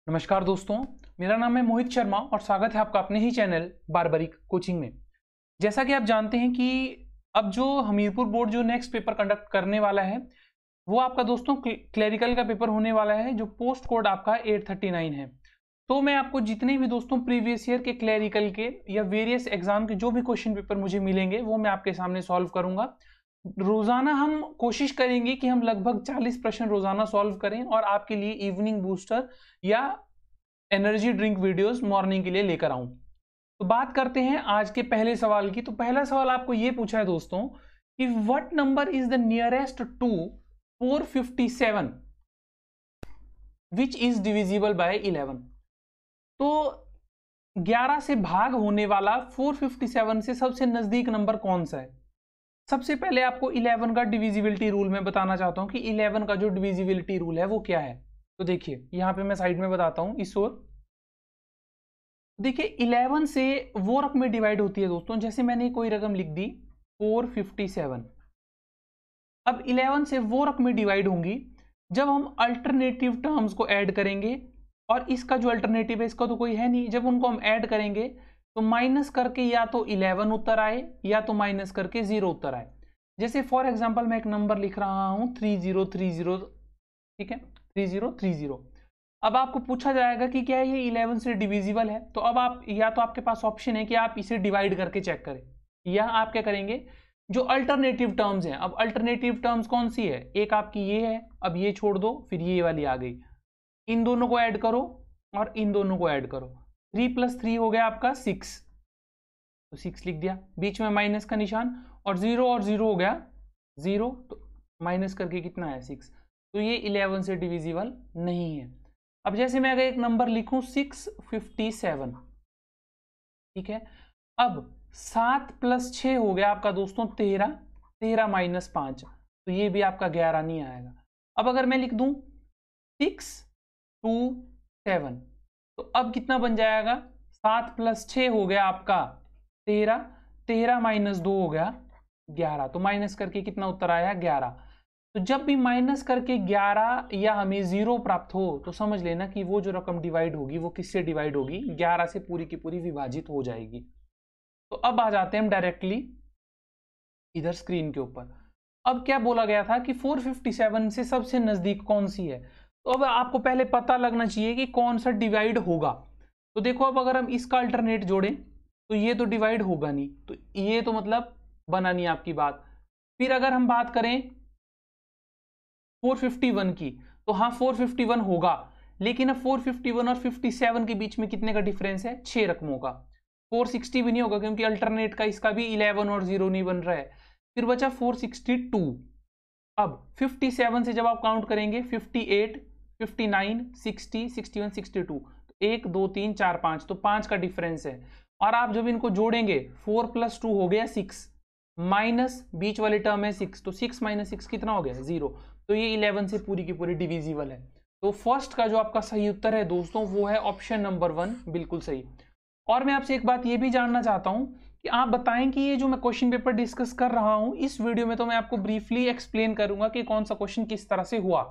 नमस्कार दोस्तों, मेरा नाम है मोहित शर्मा और स्वागत है आपका अपने ही चैनल बारबरिक कोचिंग में। जैसा कि आप जानते हैं कि अब जो हमीरपुर बोर्ड जो नेक्स्ट पेपर कंडक्ट करने वाला है वो आपका दोस्तों क्लरिकल का पेपर होने वाला है, जो पोस्ट कोड आपका 839 है। तो मैं आपको जितने भी दोस्तों प्रीवियस ईयर के क्लरिकल के या वेरियस एग्जाम के जो भी क्वेश्चन पेपर मुझे मिलेंगे वो मैं आपके सामने सॉल्व करूंगा। रोजाना हम कोशिश करेंगे कि हम लगभग 40 प्रश्न रोजाना सॉल्व करें और आपके लिए इवनिंग बूस्टर या एनर्जी ड्रिंक वीडियोस मॉर्निंग के लिए लेकर आऊं। तो बात करते हैं आज के पहले सवाल की। तो पहला सवाल आपको यह पूछा है दोस्तों कि what number is the nearest to 457 which is divisible by 11। तो 11 से भाग होने वाला 457 से सबसे नजदीक नंबर कौन सा है। सबसे पहले आपको 11 का डिविजिबिलिटी रूल मैं बताना चाहता हूं कि 11 का जो डिविजिबिलिटी रूल है वो क्या है। तो देखिए यहां पे मैं साइड में बताता हूं इस ओर। देखिए 11 से वो रकमें डिवाइड होती है दोस्तों, जैसे मैंने कोई रकम लिख दी 457। अब 11 से वो रकमें डिवाइड होंगी जब हम अल्टरनेटिव टर्म्स को ऐड करेंगे, और इसका जो अल्टरनेटिव है इसका तो कोई है नहीं। जब उनको हम ऐड करेंगे तो माइनस करके या तो 11 उत्तर आए या तो माइनस करके 0 उत्तर आए। जैसे फॉर एग्जांपल मैं एक नंबर लिख रहा हूं 3030, ठीक है 3030। अब आपको पूछा जाएगा कि क्या ये 11 से डिविजिबल है। तो अब आप या तो आपके पास ऑप्शन है कि आप इसे डिवाइड करके चेक करें, या आप क्या करेंगे जो अल्टरनेटिव टर्म्स हैं। अब अल्टरनेटिव टर्म्स कौन सी है, एक आपकी ये है, अब ये छोड़ दो फिर ये वाली आ गई, इन दोनों को ऐड करो और इन दोनों को ऐड करो। 3 + 3 हो गया आपका 6, तो 6 लिख दिया, बीच में माइनस का निशान, और 0 हो गया 0, तो माइनस करके कितना है 6। तो ये 11 से डिविजिबल नहीं है। अब जैसे मैं अगर एक नंबर लिखूं 657, ठीक है। अब 7 + 6 हो गया आपका दोस्तों 13, 13 - 5, तो ये भी आपका 11 नहीं आएगा। अब अगर मैं लिख दूं 627, तो अब कितना बन जाएगा, 7 + 6 हो गया आपका 13, 13 - 2 हो गया 11, तो माइनस करके कितना उत्तर आया 11। तो जब भी माइनस करके 11 या हमें 0 प्राप्त हो तो समझ लेना कि वो जो रकम डिवाइड होगी वो किससे डिवाइड होगी, 11 से पूरी की पूरी विभाजित हो जाएगी। तो अब आ जाते हैं हम डायरेक्टली इधर स्क्रीन के ऊपर। अब क्या बोला गया था कि 457 से सबसे नजदीक कौन सी है। तो अब आपको पहले पता लगना चाहिए कि कौन सा डिवाइड होगा। तो देखो अब अगर हम इसका अल्टरनेट जोड़ें तो ये तो डिवाइड होगा नहीं, तो ये तो मतलब बना नहीं आपकी बात। फिर अगर हम बात करें 451 की, तो हाँ 451 होगा, लेकिन अब 451 और 57 के बीच में कितने का डिफरेंस है, 6 रकमों का। 460 भी नहीं होगा क्योंकि अल्टरनेट का इसका भी 11 और 0 नहीं बन रहा है। फिर बचा 462। अब 57 से जब आप काउंट करेंगे 58, 59, 60, 61, 62, तो 1 2 3 4 5, तो 5 का डिफरेंस है। और आप जब इनको जोड़ेंगे 4 + 2 हो गया 6, माइनस बीच वाले टर्म है 6, तो 6 - 6 कितना हो गया 0। तो ये 11 से पूरी की पूरी डिविजिबल है। तो फर्स्ट का जो आपका सही उत्तर है दोस्तों वो है ऑप्शन नंबर 1, बिल्कुल सही। और मैं आपसे एक बात ये भी जानना चाहता हूं कि आप बताएं कि ये जो मैं क्वेश्चन पेपर डिस्कस कर रहा हूं इस वीडियो में, तो मैं आपको ब्रीफली एक्सप्लेन करूंगा कि कौन सा क्वेश्चन किस तरह से हुआ।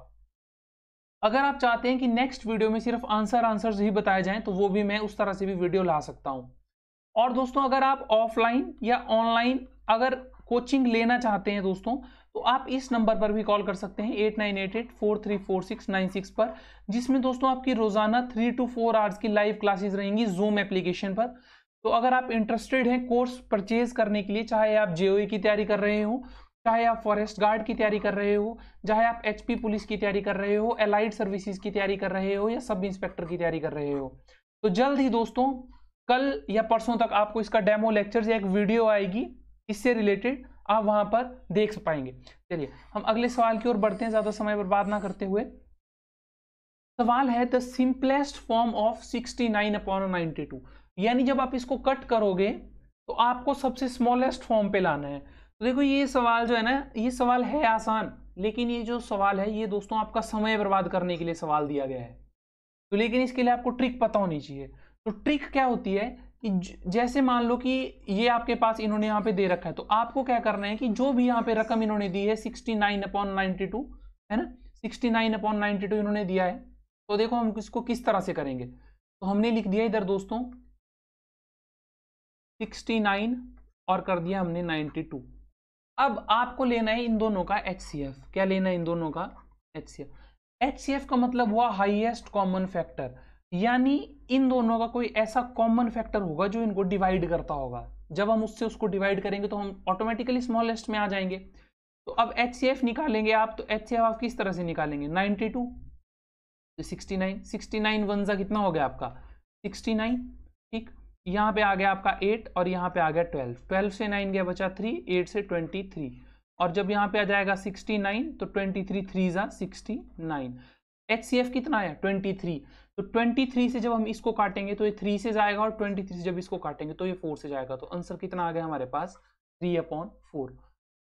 अगर आप चाहते हैं कि नेक्स्ट वीडियो में सिर्फ आंसर्स ही बताए जाएं तो वो भी मैं उस तरह से भी वीडियो ला सकता हूं। और दोस्तों अगर आप ऑफलाइन या ऑनलाइन अगर कोचिंग लेना चाहते हैं दोस्तों, तो आप इस नंबर पर भी कॉल कर सकते हैं 8988434696 पर, जिसमें दोस्तों आपकी रोजाना 3 to 4 आवर्स की लाइव क्लासेस रहेंगी जूम एप्लीकेशन पर। तो अगर आप इंटरेस्टेड हैं कोर्स परचेज करने के लिए, चाहे आप जेओई की तैयारी कर रहे हो, चाहे आप फॉरेस्ट गार्ड की तैयारी कर रहे हो, चाहे आप एचपी पुलिस की तैयारी कर रहे हो, एलाइड सर्विसेज की तैयारी कर रहे हो, या सब इंस्पेक्टर की तैयारी कर रहे हो, तो जल्द ही दोस्तों कल या परसों तक आपको इसका डेमो लेक्चर या एक वीडियो आएगी इससे रिलेटेड, आप वहां पर देख पाएंगे। चलिए हम अगले सवाल की ओर बढ़ते हैं ज्यादा समय बर्बाद ना करते हुए। सवाल है द सिंपलेस्ट फॉर्म ऑफ 69/92, यानी जब आप इसको कट करोगे तो आपको सबसे स्मॉलेस्ट फॉर्म पे लाना है। तो देखो ये सवाल जो है ना, ये सवाल है आसान, लेकिन ये जो सवाल है ये दोस्तों आपका समय बर्बाद करने के लिए सवाल दिया गया है। तो लेकिन इसके लिए आपको ट्रिक पता होनी चाहिए। तो ट्रिक क्या होती है कि जैसे मान लो कि ये आपके पास इन्होंने यहाँ पे दे रखा है, तो आपको क्या करना है कि जो भी यहाँ पे रकम इन्होंने दी है 69/92 है ना, 69/92 इन्होंने दिया है, तो देखो हम इसको किस तरह से करेंगे। तो हमने लिख दिया इधर दोस्तों 69 और कर दिया हमने 92। अब आपको लेना है इन दोनों का HCF। क्या लेना है इन दोनों का HCF? HCF का मतलब हुआ हाईएस्ट कॉमन फैक्टर, यानी इन दोनों का कोई ऐसा कॉमन फैक्टर होगा जो इनको डिवाइड करता होगा। जब हम उससे उसको डिवाइड करेंगे तो हम ऑटोमेटिकली स्मॉलेस्ट में आ जाएंगे। तो अब HCF निकालेंगे आप, तो HCF आप किस तरह से निकालेंगे? 92 तो 69, 69 वन जा कितना हो गया आपका 69, ठीक। यहाँ पे आ गया आपका 8 और यहाँ पे आ गया 12, 12 से 9 गया बचा 3, 8 से 23, और जब यहाँ पे आ जाएगा 69 तो 23 3 जा 69। HCF कितना है 23, तो 23 से जब हम इसको काटेंगे तो ये 3 से जाएगा, और 23 से जब इसको काटेंगे तो ये 4 से जाएगा। तो आंसर कितना आ गया हमारे पास 3/4।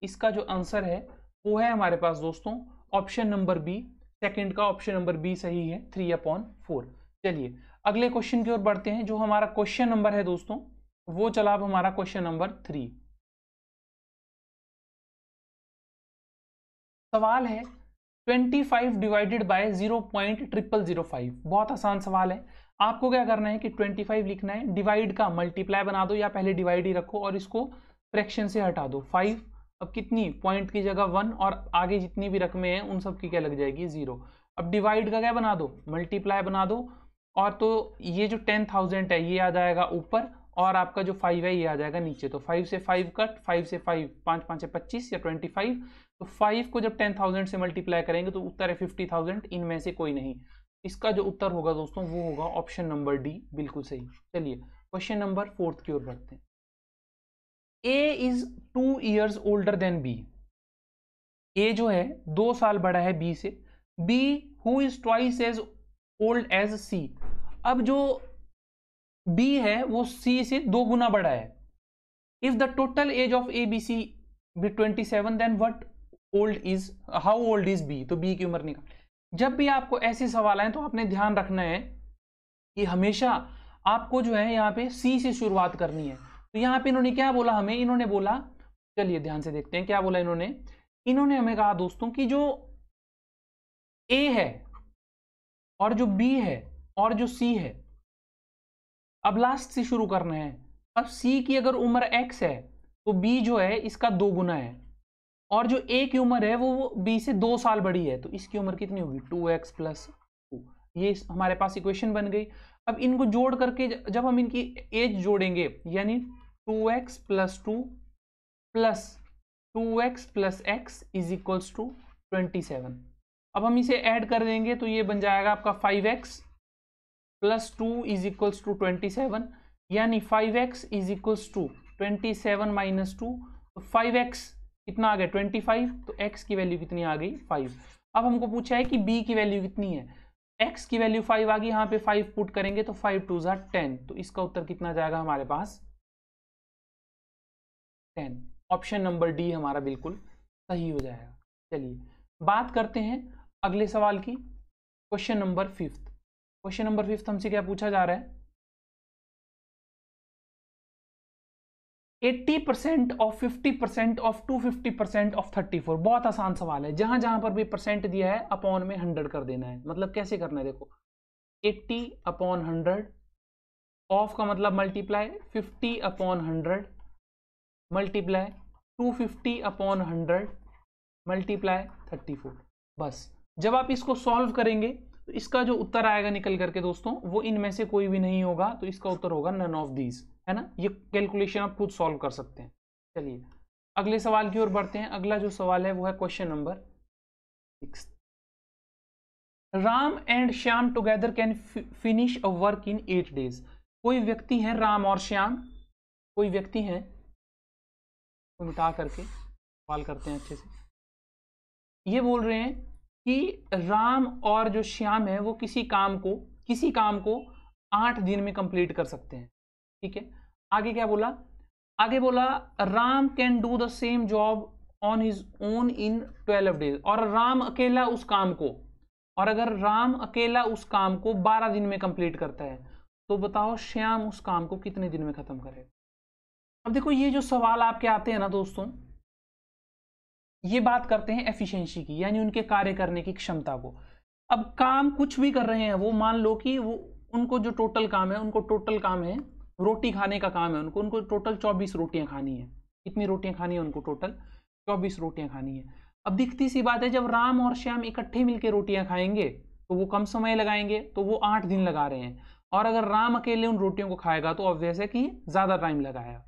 इसका जो आंसर है वो है हमारे पास दोस्तों ऑप्शन नंबर बी, सेकंड का ऑप्शन नंबर बी सही है 3/4। चलिए अगले क्वेश्चन की ओर बढ़ते हैं। जो हमारा क्वेश्चन नंबर है दोस्तों वो चला अब हमारा क्वेश्चन नंबर 3। सवाल है 25 डिवाइडेड बाय 0.0005। बहुत आसान सवाल है। आपको क्या करना है कि 25 लिखना है, डिवाइड का मल्टीप्लाई बना दो या पहले डिवाइड ही रखो और इसको फ्रैक्शन से हटा दो। 5 अब कितनी पॉइंट की जगह 1 और आगे जितनी भी रकमें हैं उन सब की क्या लग जाएगी 0। अब डिवाइड का क्या बना दो मल्टीप्लाई बना दो, और तो ये जो 10,000 है ये आ जाएगा ऊपर और आपका जो 5 है ये आ जाएगा नीचे। तो 5 से 5 कट, 5 से 5 5 5 25 या 25। तो 5 को जब 10,000 से मल्टीप्लाई करेंगे तो उत्तर है 50,000, इनमें से कोई नहीं। इसका जो उत्तर होगा दोस्तों वो होगा ऑप्शन नंबर डी, बिल्कुल सही। चलिए क्वेश्चन नंबर 4 की ओर बढ़ते हैं। A is 2 years older than B. A जो है 2 साल बड़ा है बी से। B who is twice as old as C. अब जो बी है वो सी से 2 गुना बड़ा है। If the total age of A B C be 27 then what old is how old is B. तो बी की उम्र निकाल। जब भी आपको ऐसे सवाल आए तो आपने ध्यान रखना है कि हमेशा आपको जो है यहाँ पे सी से शुरुआत करनी है। तो यहाँ पे इन्होंने क्या बोला हमें, इन्होंने बोला, चलिए ध्यान से देखते हैं क्या बोला इन्होंने हमें कहा दोस्तों कि जो ए है और जो बी है और जो सी है, अब लास्ट से शुरू करना है। अब सी की अगर उम्र x है तो बी जो है इसका 2 गुना है, और जो ए की उम्र है वो बी से 2 साल बड़ी है, तो इसकी उम्र कितनी होगी 2x + 2। ये हमारे पास इक्वेशन बन गई। अब इनको जोड़ करके जब हम इनकी एज जोड़ेंगे यानी 2x + 2 + 2x + x = 27। अब हम इसे ऐड कर देंगे तो ये बन जाएगा आपका 5x + 2 = 27, यानी 5x = 27 - 2। तो 5x कितना आ गया 25, तो x की वैल्यू कितनी आ गई 5। अब हमको पूछा है कि b की वैल्यू कितनी है। x की वैल्यू 5 आ गई, यहाँ पे 5 पुट करेंगे तो 5 × 2 = 10। तो इसका उत्तर कितना जाएगा हमारे पास 10। ऑप्शन नंबर डी हमारा बिल्कुल सही हो जाएगा। चलिए बात करते हैं अगले सवाल की, क्वेश्चन नंबर 5। क्वेश्चन नंबर 5 हमसे क्या पूछा जा रहा है, 80% ऑफ 50% ऑफ 250% ऑफ 34। बहुत आसान सवाल है, जहां जहां पर भी परसेंट दिया है अपॉन में 100 कर देना है। मतलब कैसे करना है देखो, 80/100 ऑफ का मतलब मल्टीप्लाई 50/100 मल्टीप्लाई 250/100 मल्टीप्लाई 34। बस जब आप इसको सॉल्व करेंगे तो इसका जो उत्तर आएगा निकल करके दोस्तों वो इनमें से कोई भी नहीं होगा। तो इसका उत्तर होगा नन ऑफ दीज, है ना। ये कैलकुलेशन आप खुद सॉल्व कर सकते हैं। चलिए अगले सवाल की ओर बढ़ते हैं। अगला जो सवाल है वो है question number 6। Ram and Shyam together can finish a work in 8 days। कोई व्यक्ति है राम और श्याम, कोई व्यक्ति है, तो मिटा करके सवाल करते हैं अच्छे से। ये बोल रहे हैं कि राम और जो श्याम है वो किसी काम को 8 दिन में कंप्लीट कर सकते हैं, ठीक है। आगे क्या बोला, आगे बोला Ram can do the same job on his own in 12 days। और राम अकेला उस काम को, और अगर राम अकेला उस काम को 12 दिन में कंप्लीट करता है तो बताओ श्याम उस काम को कितने दिन में खत्म करेगा। अब देखो ये जो सवाल आपके आते हैं ना दोस्तों, ये बात करते हैं एफिशिएंसी की, यानी उनके कार्य करने की क्षमता को। अब काम कुछ भी कर रहे हैं वो, मान लो कि वो उनको जो टोटल काम है, उनको टोटल काम है रोटी खाने का काम है, उनको टोटल 24 रोटियां खानी है। कितनी रोटियां खानी है उनको? टोटल 24 रोटियां खानी है। अब दिखती सी बात है, जब राम और श्याम इकट्ठे मिलकर रोटियां खाएंगे तो वो कम समय लगाएंगे, तो वो 8 दिन लगा रहे हैं। और अगर राम अकेले उन रोटियों को खाएगा तो ऑब्वियस है कि ज्यादा टाइम लगाएगा।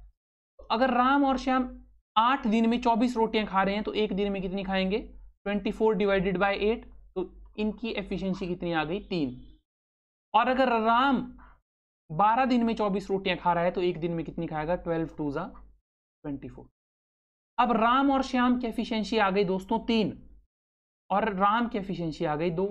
अगर राम और श्याम 8 दिन में 24 रोटियां खा रहे हैं तो एक दिन में कितनी खाएंगे? 24 डिवाइडेड बाई 8, तो इनकी एफिशिएंसी कितनी आ गई? 3। और अगर राम 12 दिन में 24 रोटियां खा रहा है तो एक दिन में कितनी खाएगा? 12 2 जा 24। अब राम और श्याम की एफिशिएंसी आ गई दोस्तों 3, और राम की एफिशिएंसी आ गई 2।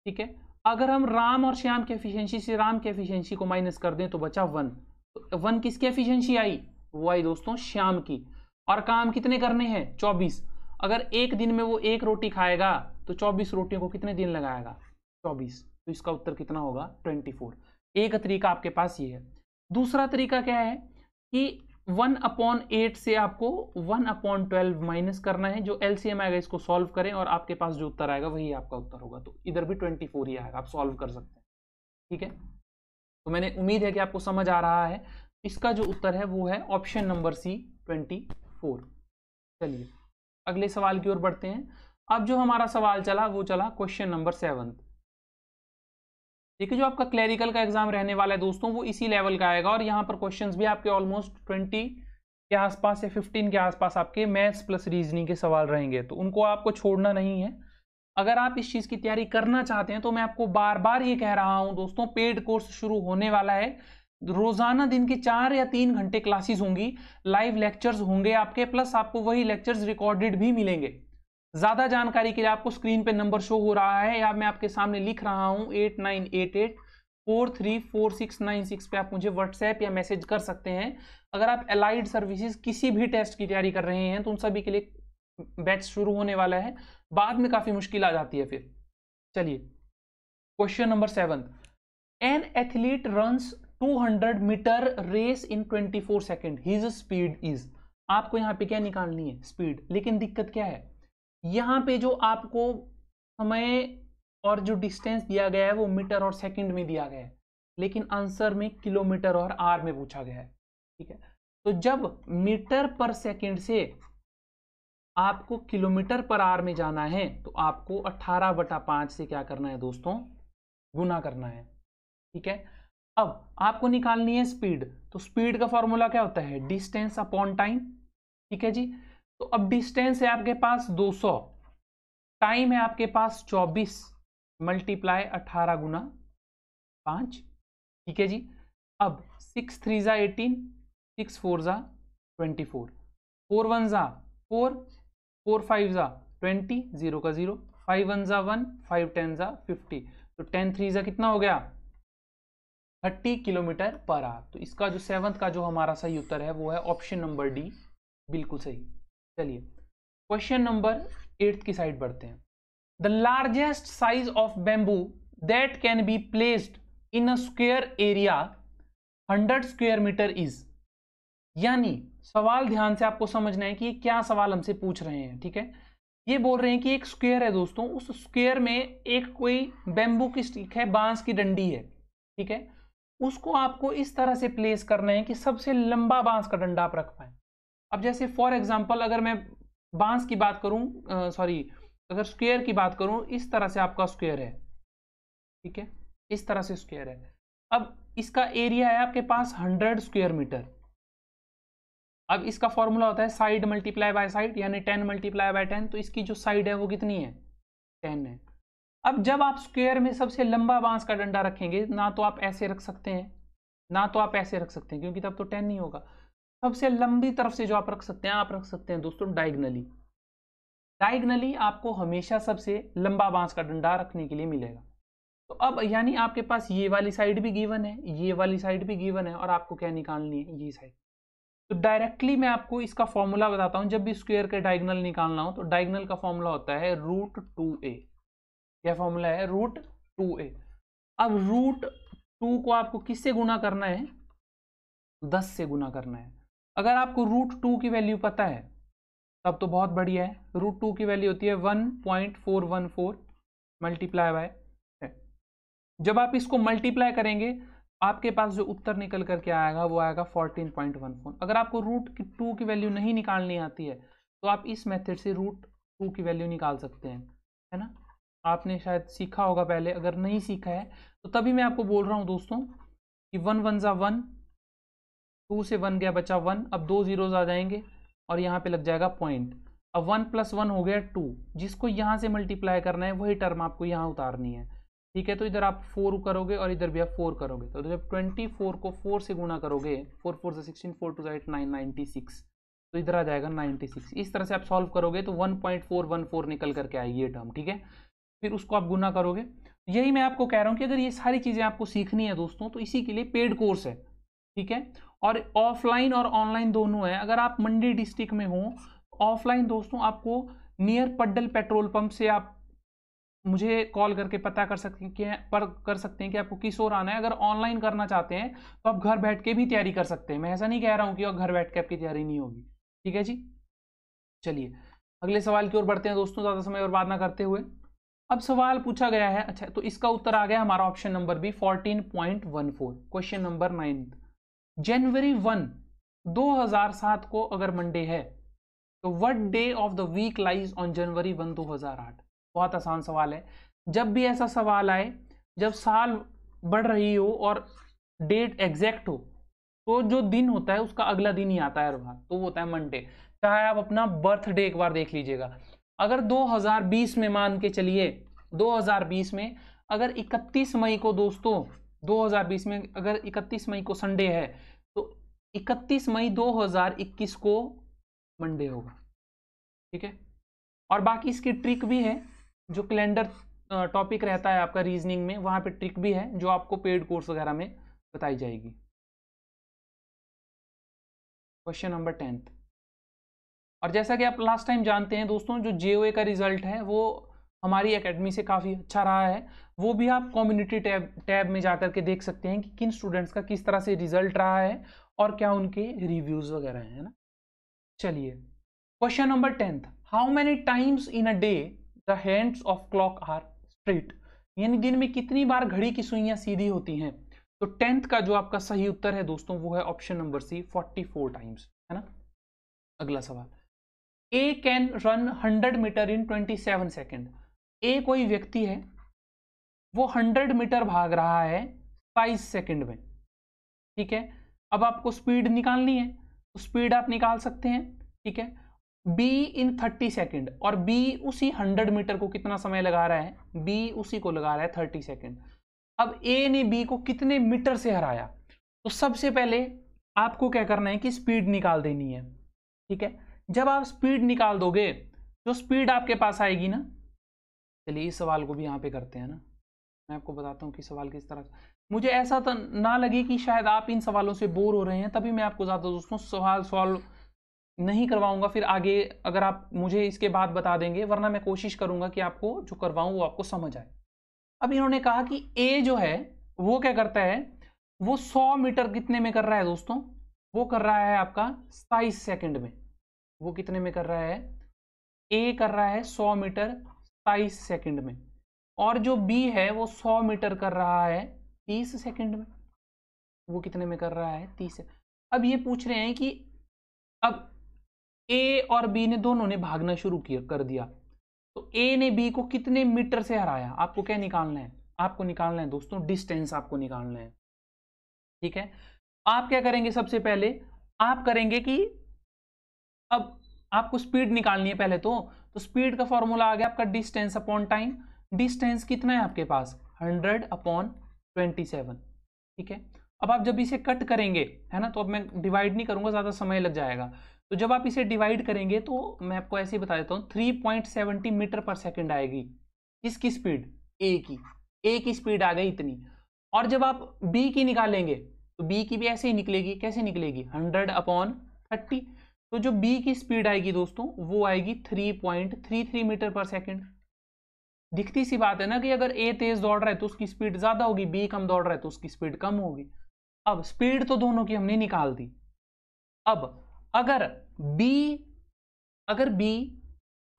ठीक है, अगर हम राम और श्याम की एफिशिएंसी से राम की एफिशिएंसी को माइनस कर दें तो बचा 1। तो 1 किसकी एफिशिएंसी आई? वो आई दोस्तों श्याम की। और काम कितने करने हैं? 24। अगर एक दिन में वो एक रोटी खाएगा तो 24 रोटियों को कितने दिन लगाएगा? 24। तो इसका उत्तर कितना होगा? 24। एक तरीका आपके पास ये है। दूसरा तरीका क्या है कि 1/8 से आपको 1/12 माइनस करना है। जो एलसीएम आएगा इसको सॉल्व करें और आपके पास जो उत्तर आएगा वही आपका उत्तर होगा। तो इधर भी 24 ही आएगा, आप सॉल्व कर सकते हैं। ठीक है, तो मैंने उम्मीद है कि आपको समझ आ रहा है। इसका जो उत्तर है वो है ऑप्शन नंबर सी 24। चलिए अगले सवाल की ओर बढ़ते हैं। अब जो हमारा सवाल चला वो चला क्वेश्चन नंबर 7। देखिए, जो आपका क्लरिकल का एग्जाम रहने वाला है दोस्तों वो इसी लेवल का आएगा, और यहाँ पर क्वेश्चंस भी आपके ऑलमोस्ट 20 के आसपास या 15 के आसपास आपके मैथ्स प्लस रीजनिंग के सवाल रहेंगे, तो उनको आपको छोड़ना नहीं है। अगर आप इस चीज की तैयारी करना चाहते हैं तो मैं आपको बार बार ये कह रहा हूं दोस्तों, पेड कोर्स शुरू होने वाला है। रोजाना दिन के 4 या 3 घंटे क्लासेस होंगी, लाइव लेक्चर्स होंगे आपके, प्लस आपको वही लेक्चर्स रिकॉर्डेड भी मिलेंगे। ज्यादा जानकारी के लिए आपको स्क्रीन पे नंबर शो हो रहा है या मैं आपके सामने लिख रहा हूं 8988434696 पे आप मुझे व्हाट्सएप या मैसेज कर सकते हैं। अगर आप अलाइड सर्विसेज किसी भी टेस्ट की तैयारी कर रहे हैं तो उन सभी के लिए बैच शुरू होने वाला है, बाद में काफी मुश्किल आ जाती है फिर। चलिए question number 7। An athlete runs 200 metre race in 24 second, his speed is. आपको यहां पे क्या निकालनी है? स्पीड। लेकिन दिक्कत क्या है, यहां पे जो आपको समय और जो डिस्टेंस दिया गया है वो मीटर और सेकंड में दिया गया है, लेकिन आंसर में किलोमीटर और आर में पूछा गया है। ठीक है, तो जब मीटर पर सेकंड से आपको किलोमीटर पर आर में जाना है तो आपको 18/5 से क्या करना है दोस्तों? गुना करना है। ठीक है, अब आपको निकालनी है स्पीड, तो स्पीड का फॉर्मूला क्या होता है? Distance upon time. ठीक है जी, तो अब डिस्टेंस है आपके पास 200, टाइम है आपके पास 24, मल्टीप्लाई 18 गुना 5। ठीक है जी, अब 6 3 जा 18, 6 4 जा 24, 4 1 जा 4, 4 5 जा 20, 0 का 0, 5 1 जा 1, 5 10 जा 50, तो 10 3 जा कितना हो गया? 30 किलोमीटर पर आवर। तो इसका जो 7th का जो हमारा सही उत्तर है वो है ऑप्शन नंबर डी, बिल्कुल सही। चलिए क्वेश्चन नंबर 8 की साइड बढ़ते हैं। The largest size of bamboo that can be placed in a square area 100 square metre is. यानी सवाल ध्यान से आपको समझना है कि ये क्या सवाल हमसे पूछ रहे हैं। ठीक है, ये बोल रहे हैं कि एक स्क्वायर है दोस्तों, उस स्क्वायर में एक कोई बैम्बू की स्टिक है, बांस की डंडी है। ठीक है, उसको आपको इस तरह से प्लेस करना है कि सबसे लंबा बांस का डंडा आप रख पाए। अब जैसे फॉर एग्जांपल अगर मैं बांस की बात करूं, अगर स्क्वायर की बात करूं, इस तरह से आपका स्क्वायर है। ठीक है, इस तरह से स्क्वायर है। अब इसका एरिया है आपके पास 100 स्क्वायर मीटर। अब इसका फॉर्मूला होता है साइड मल्टीप्लाई बाय साइड, यानी 10 मल्टीप्लाई बाय 10, तो इसकी जो साइड है वो कितनी है? 10 है। अब जब आप स्क्वायर में सबसे लंबा बांस का डंडा रखेंगे, ना तो आप ऐसे रख सकते हैं ना तो आप ऐसे रख सकते हैं, क्योंकि तब तो 10 नहीं होगा। सबसे लंबी तरफ से जो आप रख सकते हैं, आप रख सकते हैं दोस्तों डायगनली। डायगनली आपको हमेशा सबसे लंबा बांस का डंडा रखने के लिए मिलेगा। तो अब यानी आपके पास ये वाली साइड भी गिवन है, ये वाली साइड भी गिवन है, और आपको क्या निकालनी है? ये साइड। तो डायरेक्टली मैं आपको इसका फॉर्मूला बताता हूं। जब भी स्क्वायर के डायगोनल निकालना हो तो डायगोनल का फॉर्मूला होता है √2a। क्या फॉर्मूला है? √2a। अब √2 को आपको किससे गुना करना है? 10 से गुना करना है। अगर आपको √2 की वैल्यू पता है तब तो बहुत बढ़िया है। √2 की वैल्यू होती है 1.414, मल्टीप्लाई बाय, जब आप इसको मल्टीप्लाई करेंगे आपके पास जो उत्तर निकल करके आएगा वो आएगा 14.14। अगर आपको √2 की वैल्यू नहीं निकालनी आती है तो आप इस मेथड से √2 की वैल्यू निकाल सकते हैं, है ना। आपने शायद सीखा होगा पहले, अगर नहीं सीखा है तो तभी मैं आपको बोल रहा हूँ दोस्तों कि 1 1 जा 1, 2 से 1 गया बचा 1, अब 2 जीरोज आ जाएंगे और यहाँ पे लग जाएगा पॉइंट। अब 1 + 1 हो गया 2, जिसको यहाँ से मल्टीप्लाई करना है वही टर्म आपको यहाँ उतारनी है, ठीक है। तो इधर आप 4 करोगे और इधर भी आप 4 करोगे, तो जब 24 को 4 से गुणा करोगे, 4 4 से 16, 4 2 8 9, 96, तो इधर आ जाएगा 96। इस तरह से आप सॉल्व करोगे तो 1.414 निकल करके आएगी ये टर्म, ठीक है। फिर उसको आप गुना करोगे। यही मैं आपको कह रहा हूँ कि अगर ये सारी चीज़ें आपको सीखनी है दोस्तों तो इसी के लिए पेड कोर्स है, ठीक है। और ऑफलाइन और ऑनलाइन दोनों है। अगर आप मंडी डिस्ट्रिक्ट में हो, ऑफलाइन दोस्तों आपको नियर पड्डल पेट्रोल पंप से आप मुझे कॉल करके पता कर सकते हैं कि आपको किस ओर आना है। अगर ऑनलाइन करना चाहते हैं तो आप घर बैठ के भी तैयारी कर सकते हैं। मैं ऐसा नहीं कह रहा हूं कि घर बैठ के आपकी तैयारी नहीं होगी, ठीक है जी। चलिए अगले सवाल की ओर बढ़ते हैं दोस्तों, ज्यादा समय बर्बाद ना करते हुए। अब सवाल पूछा गया है, अच्छा तो इसका उत्तर आ गया हमारा option number B 14.14। Question number 9, जनवरी 1 2007 को अगर मंडे है तो what day of the week lies on January 1 2008। बहुत आसान सवाल है। जब भी ऐसा सवाल आए जब साल बढ़ रही हो और डेट एग्जैक्ट हो तो जो दिन होता है उसका अगला दिन ही आता है हर बार, तो वो होता है मंडे। चाहे आप अपना बर्थडे एक बार देख लीजिएगा। अगर 2020 में मान के चलिए, 2020 में अगर 31 मई को दोस्तों 2020 में अगर 31 मई को संडे है तो 31 मई 2021 को मंडे होगा, ठीक है। और बाकी इसकी ट्रिक भी है, जो कैलेंडर टॉपिक रहता है आपका रीजनिंग में, वहां पे ट्रिक भी है जो आपको पेड कोर्स वगैरह में बताई जाएगी। क्वेश्चन नंबर 10, और जैसा कि आप लास्ट टाइम जानते हैं दोस्तों, जो जेओए का रिजल्ट है वो हमारी एकेडमी से काफ़ी अच्छा रहा है। वो भी आप कम्युनिटी टैब में जाकर के देख सकते हैं कि किन स्टूडेंट्स का किस तरह से रिजल्ट रहा है और क्या उनके रिव्यूज वगैरह हैं, है ना। चलिए question number 10, how many times in a day the hands of clock are straight. यानी दिन में कितनी बार घड़ी की सुइयां सीधी होती हैं। तो 10th का जो आपका सही उत्तर है दोस्तों वो है ऑप्शन नंबर सी 44 टाइम्स, है ना। अगला सवाल, A can run 100 metre in 27 second. A कोई व्यक्ति है वो 100 मीटर भाग रहा है 22 सेकेंड में, ठीक है। अब आपको स्पीड निकालनी है तो स्पीड आप निकाल सकते हैं, ठीक है। बी इन 30 सेकेंड, और बी उसी 100 मीटर को कितना समय लगा रहा है, बी उसी को लगा रहा है 30 सेकेंड। अब ए ने बी को कितने मीटर से हराया, तो सबसे पहले आपको क्या करना है कि स्पीड निकाल देनी है, ठीक है। जब आप स्पीड निकाल दोगे जो स्पीड आपके पास आएगी ना, चलिए इस सवाल को भी यहाँ पे करते हैं ना। मैं आपको बताता हूँ कि सवाल किस तरह, मुझे ऐसा तो ना लगे कि शायद आप इन सवालों से बोर हो रहे हैं, तभी मैं आपको ज़्यादा दोस्तों सवाल सॉल्व नहीं करवाऊंगा। फिर आगे अगर आप मुझे इसके बाद बता देंगे, वरना मैं कोशिश करूंगा कि आपको जो करवाऊं वो आपको समझ आए। अब इन्होंने कहा कि ए जो है वो क्या करता है, वो 100 मीटर कितने में कर रहा है दोस्तों, वो कर रहा है आपका 27 सेकंड में। वो कितने में कर रहा है, ए कर रहा है 100 मीटर 27 सेकंड में, और जो बी है वो 100 मीटर कर रहा है 30 सेकंड में। वो कितने में कर रहा है, 30। अब ये पूछ रहे हैं कि अब ए और बी ने दोनों ने भागना शुरू कर दिया, तो ए ने बी को कितने मीटर से हराया। आपको क्या निकालना है, आपको निकालना है दोस्तों डिस्टेंस, आपको निकालना है, ठीक है। आप क्या करेंगे, सबसे पहले आप करेंगे कि अब आपको स्पीड निकालनी है पहले तो स्पीड का फॉर्मूला आ गया आपका डिस्टेंस अपॉन टाइम। डिस्टेंस कितना है आपके पास, 100/27, ठीक है। अब आप जब इसे कट करेंगे, है ना, तो अब मैं डिवाइड नहीं करूंगा, ज्यादा समय लग जाएगा। तो जब आप इसे डिवाइड करेंगे तो मैं आपको ऐसे ही बता देता हूँ, 3.70 मीटर पर सेकेंड आएगी। किसकी स्पीड, ए की स्पीड आ गई इतनी। और जब आप बी की निकालेंगे तो बी की भी ऐसे ही निकलेगी, कैसे निकलेगी, 100/30। तो जो बी की स्पीड आएगी दोस्तों वो आएगी 3.33 मीटर पर सेकेंड। दिखती सी बात है ना कि अगर ए तेज दौड़ रहा है तो उसकी स्पीड ज्यादा होगी, बी कम दौड़ रहा है तो उसकी स्पीड कम होगी। अब स्पीड तो दोनों की हमने निकाल दी। अब अगर बी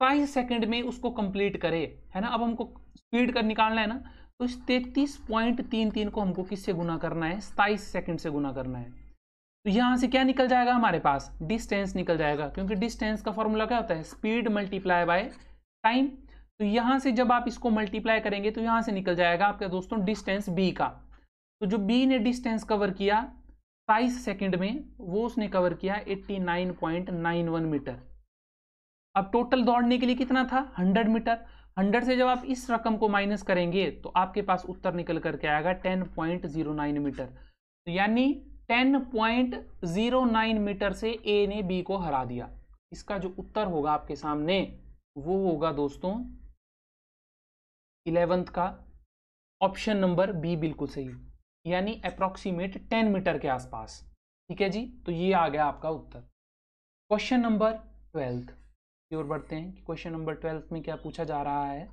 22 सेकंड में उसको कंप्लीट करे, है ना। अब हमको स्पीड कर निकालना है ना, तो इस 33.33 को हमको किससे गुना करना है, 27 सेकंड से गुना करना है। तो यहां से क्या निकल जाएगा हमारे पास, डिस्टेंस निकल जाएगा, क्योंकि डिस्टेंस का फॉर्मूला क्या होता है, स्पीड मल्टीप्लाई बाय टाइम। तो यहां से जब आप इसको मल्टीप्लाई करेंगे तो यहां से निकल जाएगा आपके दोस्तों डिस्टेंस बी का। तो जो बी ने डिस्टेंस कवर किया 22 सेकंड में, वो उसने कवर किया 89.91 मीटर। अब टोटल दौड़ने के लिए कितना था, 100 मीटर। 100 से जब आप इस रकम को माइनस करेंगे तो आपके पास उत्तर निकल करके आएगा 10.09 मीटर। तो यानी 10.09 मीटर से ए ने बी को हरा दिया। इसका जो उत्तर होगा आपके सामने वो होगा दोस्तों 11th का ऑप्शन नंबर बी बिल्कुल सही, यानी अप्रोक्सीमेट 10 मीटर के आसपास। ठीक है जी, तो ये आ गया आपका उत्तर। क्वेश्चन नंबर 12 की ओर बढ़ते हैं कि क्वेश्चन नंबर 12 में क्या पूछा जा रहा है।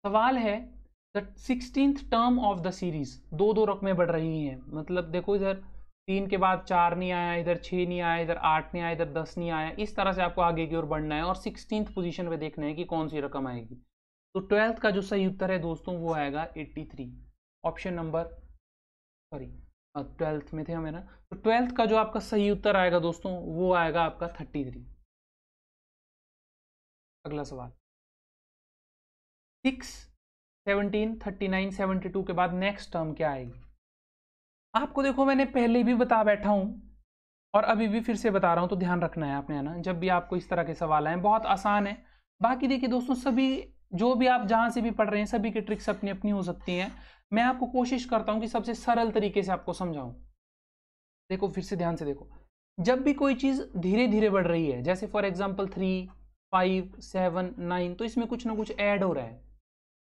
सवाल है the 16th term of the series, दो दो रकमें बढ़ रही हैं, मतलब देखो इधर 3 के बाद 4 नहीं आया, इधर 6 नहीं आया, इधर 8 नहीं आया, इधर 10 नहीं आया। इस तरह से आपको आगे की ओर बढ़ना है और 16th पोजीशन पे देखना है कि कौन सी रकम आएगी। तो 12th का जो सही उत्तर है दोस्तों वो आएगा 83, ऑप्शन नंबर, सॉरी 12th में थे हमें ना, तो 12th का जो आपका सही उत्तर आएगा दोस्तों वो आएगा आपका 33। अगला सवाल 6, 17, 39, 72 के बाद नेक्स्ट टर्म क्या आएगी। आपको देखो मैंने पहले भी बता बैठा हूं और अभी भी फिर से बता रहा हूं, तो ध्यान रखना है आपने, है ना। जब भी आपको इस तरह के सवाल आए, बहुत आसान है। बाकी देखिए दोस्तों, सभी जो भी आप जहां से भी पढ़ रहे हैं सभी की ट्रिक्स अपनी अपनी हो सकती हैं। मैं आपको कोशिश करता हूं कि सबसे सरल तरीके से आपको समझाऊं। देखो फिर से ध्यान से देखो, जब भी कोई चीज धीरे धीरे बढ़ रही है, जैसे फॉर एग्जाम्पल 3, 5, 7, 9, तो इसमें कुछ ना कुछ ऐड हो रहा है।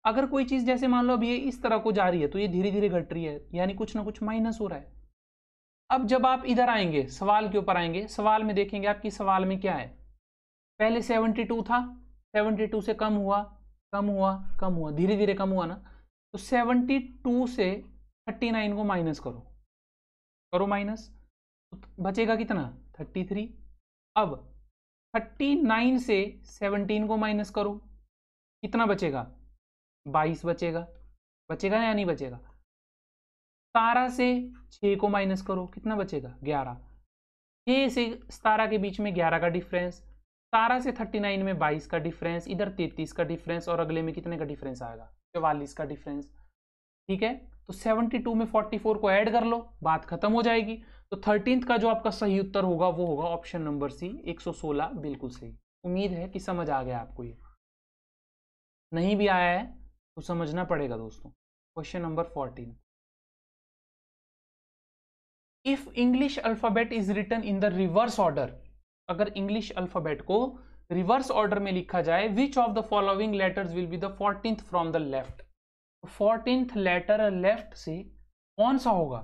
अगर कोई चीज जैसे मान लो अब ये इस तरह को जा रही है तो ये धीरे धीरे घट रही है, यानी कुछ ना कुछ माइनस हो रहा है। अब जब आप इधर आएंगे, सवाल के ऊपर आएंगे, सवाल में देखेंगे आपकी सवाल में क्या है, पहले 72 था, 72 से कम हुआ, कम हुआ, कम हुआ, धीरे धीरे कम हुआ ना। तो 72 से 39 को माइनस करो, करो माइनस, तो बचेगा कितना, 33। अब 39 से 17 को माइनस करो, कितना बचेगा, 22 बचेगा, बचेगा या नहीं बचेगा। 17 से 6 को माइनस करो, कितना बचेगा, 11। 6 से 17 के बीच में 11 का डिफरेंस, 17 से 39 में 22 का डिफरेंस, इधर 33 का डिफरेंस, और अगले में कितने का डिफरेंस आएगा, 44 का डिफरेंस। ठीक है, तो 72 में 44 को ऐड कर लो, बात खत्म हो जाएगी। तो 13th का जो आपका सही उत्तर होगा वो होगा ऑप्शन नंबर सी, 116, बिल्कुल सही। उम्मीद है कि समझ आ गया आपको। ये नहीं भी आया है तो समझना पड़ेगा दोस्तों। Question number 14, if English alphabet is written in the reverse order, अगर इंग्लिश अल्फाबेट को रिवर्स ऑर्डर में लिखा जाए, which of the following letters will be the 14th from the left. 14th letter left से कौन सा होगा,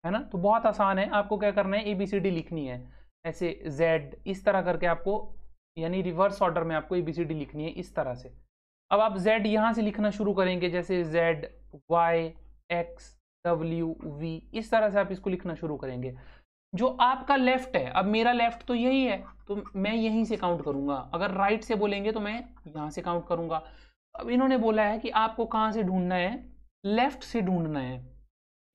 है ना। तो बहुत आसान है, आपको क्या करना है, ABCD लिखनी है ऐसे, Z इस तरह करके आपको, यानी रिवर्स ऑर्डर में आपको ABCD लिखनी है इस तरह से। अब आप Z यहां से लिखना शुरू करेंगे, जैसे Z, Y, X, W, V, इस तरह से आप इसको लिखना शुरू करेंगे। जो आपका लेफ्ट है, अब मेरा लेफ्ट तो यही है तो मैं यहीं से काउंट करूंगा, अगर राइट से बोलेंगे तो मैं यहां से काउंट करूंगा। अब इन्होंने बोला है कि आपको कहां से ढूंढना है, लेफ्ट से ढूंढना है।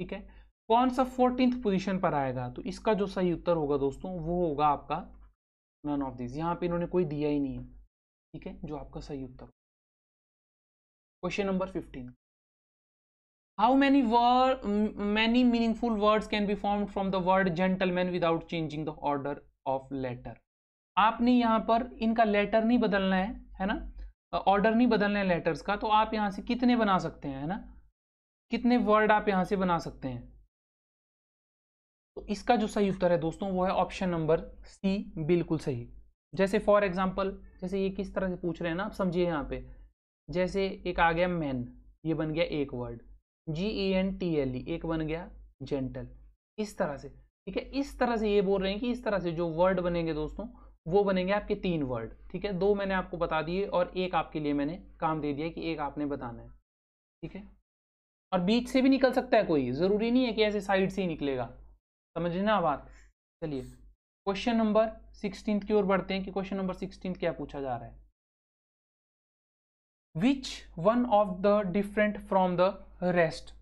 ठीक है, कौन सा 14th पोजीशन पर आएगा, तो इसका जो सही उत्तर होगा दोस्तों वो होगा आपका नन ऑफ दिस। यहां पे इन्होंने कोई दिया ही नहीं है। ठीक है, जो आपका सही उत्तर। Question number 15, how many meaningful words can be formed from the word gentleman without changing the order of letter। आपने यहाँ पर इनका लेटर नहीं बदलना है ना, ऑर्डर नहीं बदलना है लेटर्स का, तो आप यहाँ से कितने बना सकते हैं, है ना, कितने वर्ड आप यहाँ से बना सकते हैं। तो इसका जो सही उत्तर है दोस्तों वो है ऑप्शन नंबर सी, बिल्कुल सही। जैसे फॉर एग्जाम्पल, जैसे ये किस तरह से पूछ रहे हैं ना, आप समझिए यहाँ पे, जैसे एक आ गया मैन, ये बन गया एक वर्ड, GENTLE एक बन गया जेंटल, इस तरह से। ठीक है, इस तरह से ये बोल रहे हैं कि इस तरह से जो वर्ड बनेंगे दोस्तों वो बनेंगे आपके 3 वर्ड। ठीक है, 2 मैंने आपको बता दिए और एक आपके लिए मैंने काम दे दिया कि एक आपने बताना है। ठीक है, और बीच से भी निकल सकता है कोई, जरूरी नहीं है कि ऐसे साइड से ही निकलेगा, समझना बात। चलिए क्वेश्चन नंबर 16 की ओर बढ़ते हैं कि क्वेश्चन नंबर 16 क्या पूछा जा रहा है। Which one of the different from the rest,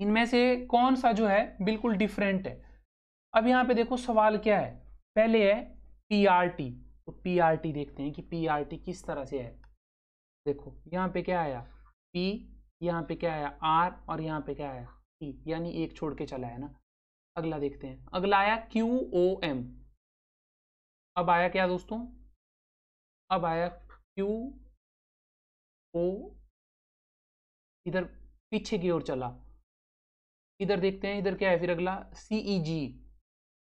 इनमें से कौन सा जो है बिल्कुल डिफरेंट है। अब यहां पे देखो सवाल क्या है, पहले है पीआरटी, तो पीआरटी देखते हैं कि पीआरटी किस तरह से है। देखो यहाँ पे क्या आया पी, यहाँ पे क्या आया आर, और यहाँ पे क्या आया टी, यानी एक छोड़ के चला है ना। अगला देखते हैं, अगला आया क्यू ओ एम। अब आया क्या दोस्तों, अब आया क्यू ओ, इधर पीछे की ओर चला, इधर देखते हैं इधर क्या है फिर अगला सीई जी,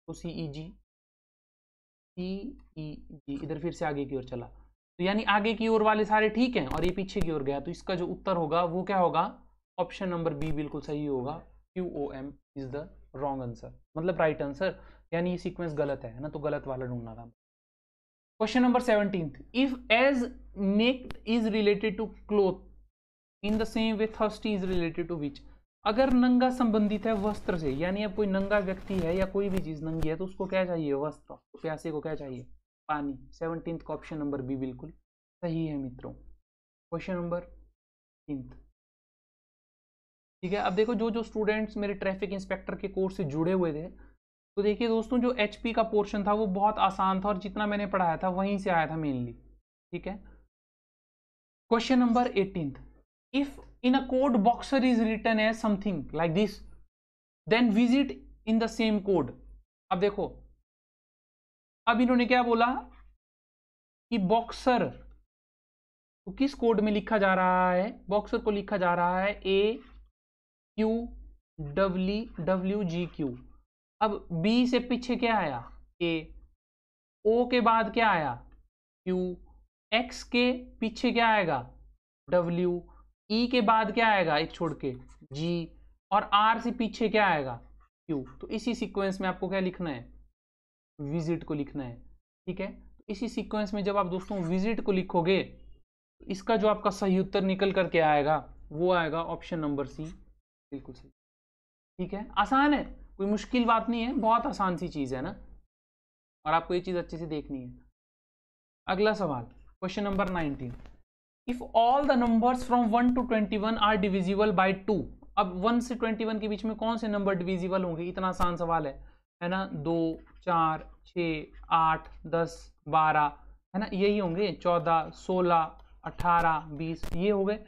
तो सीई जी, सीई जी इधर फिर से आगे की ओर चला, तो यानी आगे की ओर वाले सारे ठीक हैं और ये पीछे की ओर गया, तो इसका जो उत्तर होगा वो क्या होगा, ऑप्शन नंबर बी बिल्कुल सही होगा। Q O M is the wrong answer, मतलब राइट आंसर, यानी ये सीक्वेंस गलत है ना, तो गलत वाला ढूंढना था। Question number 17, if as neck is related to cloth in the same way thirsty is related to which, अगर नंगा संबंधित है वस्त्र से, यानी अब कोई नंगा व्यक्ति है या कोई भी चीज नंगी है तो उसको क्या चाहिए, वस्त्र, तो प्यासे को क्या चाहिए, पानी। 17 का ऑप्शन नंबर बी बिल्कुल सही है मित्रों। क्वेश्चन नंबर 3, ठीक है। अब देखो जो जो स्टूडेंट्स मेरे ट्रैफिक इंस्पेक्टर के कोर्स से जुड़े हुए थे, तो देखिए दोस्तों जो एचपी का पोर्शन था वो बहुत आसान था और जितना मैंने पढ़ाया था वहीं से आया था मेनली, ठीक है। Question number 18, if in a code boxer is written as something like this then visit in the same code। अब देखो अब इन्होंने क्या बोला कि बॉक्सर तो किस कोड में लिखा जा रहा है, बॉक्सर को लिखा जा रहा है ए क्यू डब्ल्यू जी क्यू। अब बी से पीछे क्या आया ए, ओ के बाद क्या आया क्यू, एक्स के पीछे क्या आएगा डब्ल्यू, ई के बाद क्या आएगा एक छोड़ के जी, और आर से पीछे क्या आएगा क्यू। तो इसी सीक्वेंस में आपको क्या लिखना है, विजिट को लिखना है, ठीक है। तो इसी सीक्वेंस में जब आप दोस्तों विजिट को लिखोगे तो इसका जो आपका सही उत्तर निकल करके आएगा वो आएगा ऑप्शन नंबर सी, बिल्कुल सही, ठीक है। आसान है, कोई मुश्किल बात नहीं है, बहुत आसान सी चीज है ना, और आपको ये चीज अच्छे से देखनी है। अगला सवाल question number 19, if all the numbers from 1 to 21 are divisible by 2। अब 1 से 21 के बीच में कौन से नंबर डिविजिबल होंगे, इतना आसान सवाल है ना। 2 4 6 8 10 12 है ना, यही होंगे, 14 16 18 20 ये हो गए।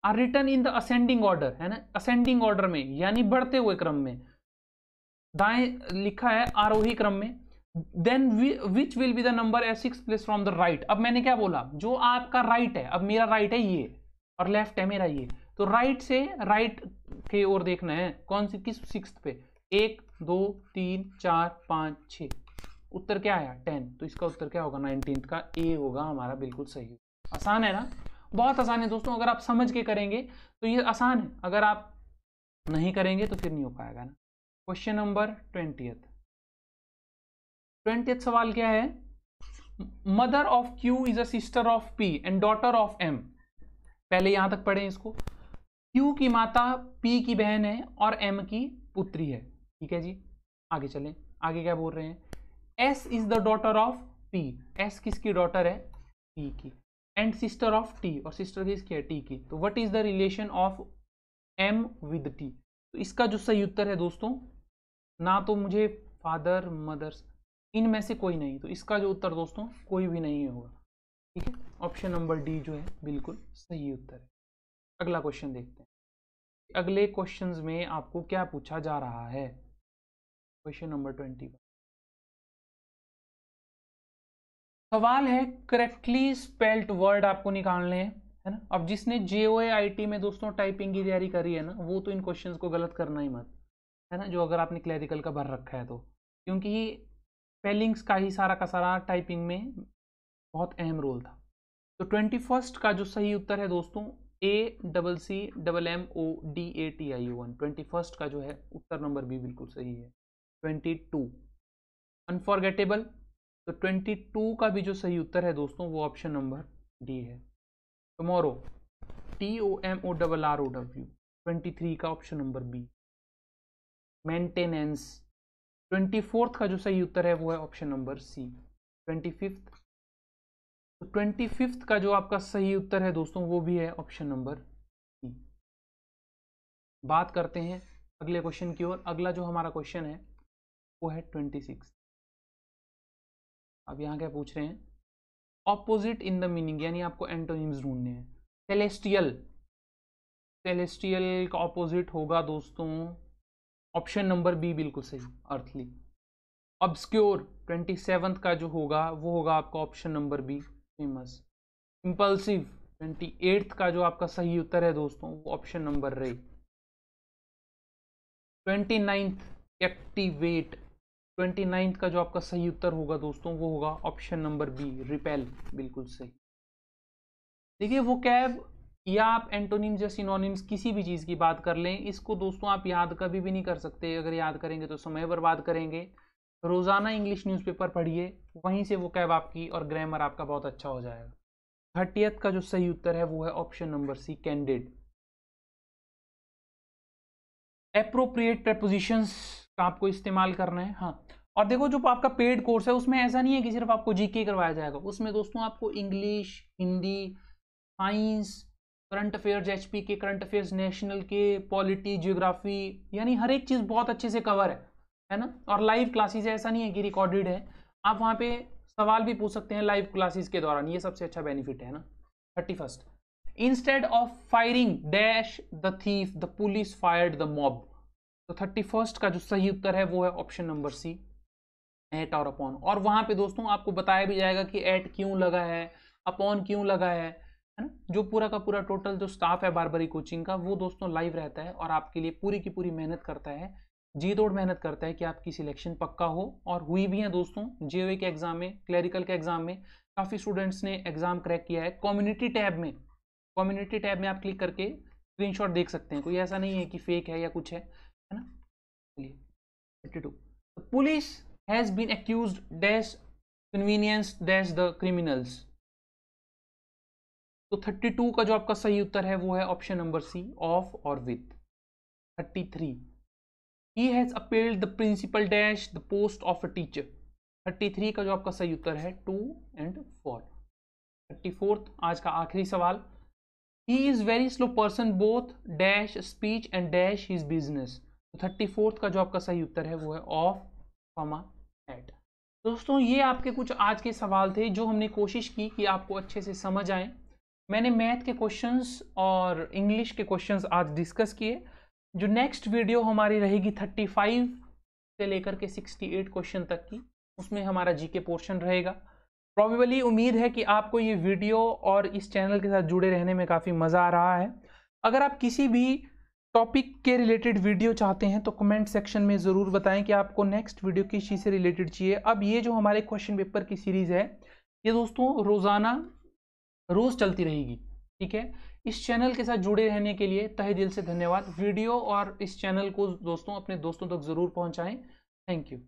Are written in the ascending order, है ना, असेंडिंग ऑर्डर में यानी बढ़ते हुए क्रम में, दाएं लिखा है आरोही क्रम में। Then which will be the number as 6 place from the right. अब मैंने क्या बोला, जो आपका राइट है, अब मेरा राइट है ये और लेफ्ट है मेरा ये, तो राइट से राइट के ओर देखना है, कौन सी किस 6th पे, 1 2 3 4 5 6, उत्तर क्या आया 10, तो इसका उत्तर क्या होगा 19 का ए होगा हमारा, बिल्कुल सही। आसान है ना, बहुत आसान है दोस्तों, अगर आप समझ के करेंगे तो ये आसान है, अगर आप नहीं करेंगे तो फिर नहीं हो पाएगा ना। क्वेश्चन नंबर 20th सवाल क्या है, mother of Q is a sister of P and daughter of M. पहले यहां तक पढ़ें इसको, क्यू की माता पी की बहन है और एम की पुत्री है, ठीक है जी। आगे चलें, आगे क्या बोल रहे हैं, S is the daughter of P, S किसकी डॉटर है पी की, एंड सिस्टर ऑफ टी, और सिस्टर किसकी है टी की। तो what is the relation of M with T, तो इसका जो सही उत्तर है दोस्तों, ना तो मुझे फादर मदर्स इनमें से कोई नहीं, तो इसका जो उत्तर दोस्तों कोई भी नहीं होगा, ठीक है। ऑप्शन नंबर डी जो है बिल्कुल सही उत्तर है। अगला क्वेश्चन देखते हैं, अगले क्वेश्चंस में आपको क्या पूछा जा रहा है। क्वेश्चन नंबर 21 सवाल है करेक्टली स्पेल्ड वर्ड आपको निकालने हैं, है ना। अब जिसने JOAIT में दोस्तों टाइपिंग की तैयारी करी है ना, वो तो इन क्वेश्चंस को गलत करना ही मत, है ना, जो अगर आपने क्लैरिकल का भर रखा है तो, क्योंकि स्पेलिंग्स का ही सारा का सारा टाइपिंग में बहुत अहम रोल था। तो 21st का जो सही उत्तर है दोस्तों ACCMMODATION, 21st का जो है उत्तर नंबर बी बिल्कुल सही है। 22 अनफॉरगेटेबल, तो 22 का भी जो सही उत्तर है दोस्तों वो ऑप्शन नंबर डी है। टुमारो TOMORROW, 23 का option number B. Maintenance 24th का जो सही उत्तर है वो है ऑप्शन नंबर सी 25th। तो 25th का जो आपका सही उत्तर है दोस्तों वो भी है ऑप्शन नंबर सी। बात करते हैं अगले क्वेश्चन की ओर। अगला जो हमारा क्वेश्चन है वो है 26। अब यहाँ क्या पूछ रहे हैं, ऑपोजिट इन द मीनिंग, यानी आपको एंटोनिम्स ढूंढने हैं। सेलेस्टियल, सेलेस्टियल का ऑपोजिट होगा दोस्तों ऑप्शन नंबर बी, बिल्कुल सही, अर्थली। ऑब्सक्योर 27th का जो होगा वो होगा आपका option number B, famous. Impulsive 28th का जो आपका सही उत्तर है दोस्तों वो ऑप्शन नंबर रे। 29th एक्टिवेट, 29th का जो आपका सही उत्तर होगा दोस्तों वो होगा ऑप्शन नंबर बी, रिपेल, बिल्कुल सही। देखिए वो कैब या आप एंटोनिम्स या सिनोनिम्स किसी भी चीज़ की बात कर लें, इसको दोस्तों आप याद कभी भी नहीं कर सकते। अगर याद करेंगे तो समय बर्बाद करेंगे। रोज़ाना इंग्लिश न्यूज़पेपर पढ़िए, वहीं से वो कैब आपकी और ग्रामर आपका बहुत अच्छा हो जाएगा। 30th का जो सही उत्तर है वो है option number C, candid. Appropriate prepositions का आपको इस्तेमाल करना है। हाँ, और देखो जो आपका पेड कोर्स है उसमें ऐसा नहीं है कि सिर्फ आपको जीके करवाया जाएगा, उसमें दोस्तों आपको English, Hindi, science, current affairs, HP के करंट अफेयर्स, नेशनल के, पॉलिटी, ज्योग्राफी, यानी हर एक चीज़ बहुत अच्छे से कवर है ना। और लाइव क्लासेस है, ऐसा नहीं है कि रिकॉर्डेड है, आप वहाँ पे सवाल भी पूछ सकते हैं लाइव क्लासेस के दौरान, ये सबसे अच्छा बेनिफिट है ना। 31st, instead of firing dash the thief the police fired the mob. तो 31st का जो सही उत्तर है वो है ऑप्शन नंबर सी, एट और अपॉन। और वहाँ पे दोस्तों आपको बताया भी जाएगा कि एट क्यों लगा है, अपॉन क्यों लगा है ना। जो पूरा का पूरा टोटल जो स्टाफ है बारबरी कोचिंग का वो दोस्तों लाइव रहता है और आपके लिए पूरी की पूरी मेहनत करता है, जी तोड़ मेहनत करता है कि आपकी सिलेक्शन पक्का हो। और हुई भी है दोस्तों, जेओए के एग्जाम में, क्लरिकल के एग्जाम में काफ़ी स्टूडेंट्स ने एग्जाम क्रैक किया है। कम्युनिटी टैब में आप क्लिक करके स्क्रीनशॉट देख सकते हैं, कोई ऐसा नहीं है कि फेक है या कुछ है ना। चलिए 32, police has been accused dash convenience dash the criminals. तो 32 का जो आपका सही उत्तर है वो है ऑप्शन नंबर सी, ऑफ और with. 33, he has appealed the principal dash the post of a teacher. 33 का जो आपका सही उत्तर है 2 and 4। 34th, आज का आखिरी सवाल, he is very slow person both dash speech and dash his business. तो 34th का जो आपका सही उत्तर है वो है ऑफ, कॉमा, एट। दोस्तों ये आपके कुछ आज के सवाल थे जो हमने कोशिश की कि आपको अच्छे से समझ आए। मैंने मैथ के क्वेश्चंस और इंग्लिश के क्वेश्चंस आज डिस्कस किए। जो नेक्स्ट वीडियो हमारी रहेगी 35 से लेकर के 68 क्वेश्चन तक की, उसमें हमारा जीके पोर्शन रहेगा। प्रोबेबली उम्मीद है कि आपको ये वीडियो और इस चैनल के साथ जुड़े रहने में काफ़ी मज़ा आ रहा है। अगर आप किसी भी टॉपिक के रिलेटेड वीडियो चाहते हैं तो कमेंट सेक्शन में ज़रूर बताएं कि आपको नेक्स्ट वीडियो किस चीज़ से रिलेटेड चाहिए। अब ये जो हमारे क्वेश्चन पेपर की सीरीज़ है ये दोस्तों रोज़ाना रोज़ चलती रहेगी, ठीक है। इस चैनल के साथ जुड़े रहने के लिए तहे दिल से धन्यवाद। वीडियो और इस चैनल को दोस्तों अपने दोस्तों तक ज़रूर पहुंचाएं। Thank you.